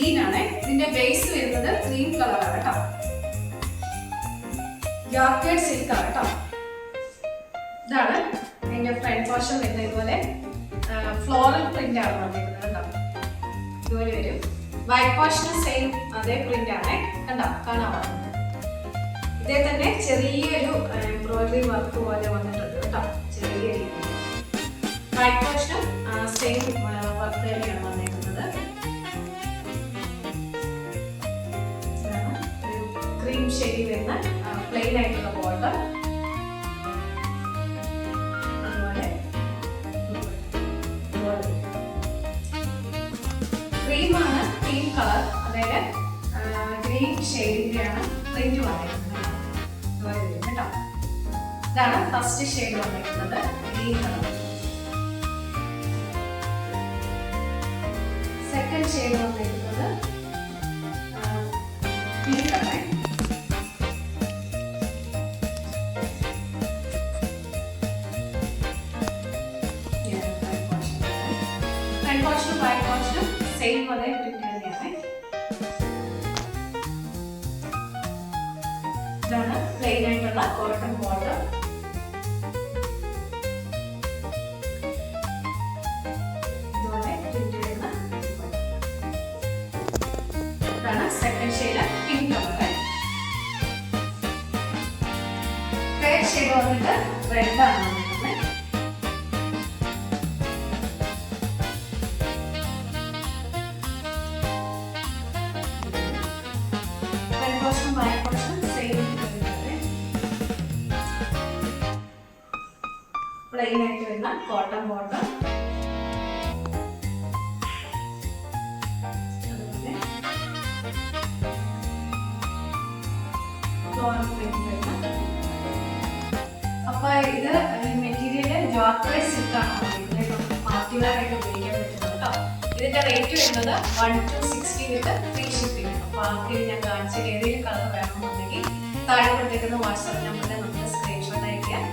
Green ആണ്. ഇതിന്റെ base വരുന്നത് ക്രീം കളറാണ് കേട്ടോ. ജാർക്കേഡ് സിൽക്ക് ആണ് കേട്ടോ. ഇതാണ് അതിന്റെ ഫ്രണ്ട് പോർഷൻ വരുന്നത്. ഇതുപോലെ ഫ്ലോറൽ പ്രിന്റ് ആണ് വന്നിരിക്കുന്നത് കേട്ടോ. ഇതുപോലെ വരും. വൈറ്റ് പോർഷൻ സെയിം അതേ പ്രിന്റ് ആണ് കണ്ടോ, കാണാൻ വന്നത്. ഇതേ തന്നെ ചെറിയൊരു എംബ്രോയിഡറി വർക്ക് പോലെ വന്നിട്ടുണ്ട് കേട്ടോ, ചെറിയ രീതിയിൽ. വൈറ്റ് പോർഷനും സെയിം വർക്ക് തന്നെയാണ് വന്നിരിക്കുന്നത്. ഒരു ക്രീം ഷെയ്ഡ് വരുന്ന പ്ലെയിൻ ആയിട്ടുള്ള ബോർഡർ. ക്രീമാണ്, ക്രീം കളർ, അതായത് ഗ്രീൻ ഷെയ്ഡിന്റെയാണ് പ്രിന്റ് വന്നിരിക്കുന്നത് കേട്ടോ. ഇതാണ് ഫസ്റ്റ് ഷെയ്ഡ് വന്നിരിക്കുന്നത്, ഗ്രീൻ കളർ. സെക്കൻഡ് ഷെയ്ഡ് വന്നിരിക്കുന്നത് പിങ്ക് കളർ. ഫ്രണ്ട് പോർഷനും ബാക്ക് പോർഷനും സെയിം അതേ പ്രിന്റ് തന്നെയാണ്. ഇതാണ് പ്ലെയിൻ ആയിട്ടുള്ള കോട്ടൺ ബോർഡർ. ഇതുപോലെ പ്രിന്റ് വരുന്ന ഇതാണ് second shade, pink colour. Third shade വന്നിട്ട് റെഡ് ആണ് വന്നിരിക്കുന്നത്. Front portion back portion same plain ആയിട്ട് വരുന്ന കോട്ടൺ ബോർഡർ. അതുപോലെ ഫ്ലോറൽ പ്രിന്റ് വരുന്ന. അപ്പൊ ഇത് മെറ്റീരിയൽ ജോർക്കേഡ് സിൽക്ക് ആണ് വന്നിരിക്കുന്നത്. പാർട്ടി വെയർ ആയിട്ട് ഉപയോഗിക്കാൻ പറ്റുന്നത് കേട്ടോ. ഇതിന്റെ റേറ്റ് വരുന്നത് 1260 വിത്ത് ഫ്രീ ഷിപ്പിംഗ്. അപ്പൊ ആർക്കെങ്കിലും ഞാൻ കാണിച്ച ഏതെങ്കിലും കളർ വേണമെന്നുണ്ടെങ്കിൽ താഴെ കൊടുത്തേക്കുന്ന വാട്സാപ്പ് നമ്പറിൽ നമുക്ക് സ്ക്രീൻഷോട്ട് അയക്കാം.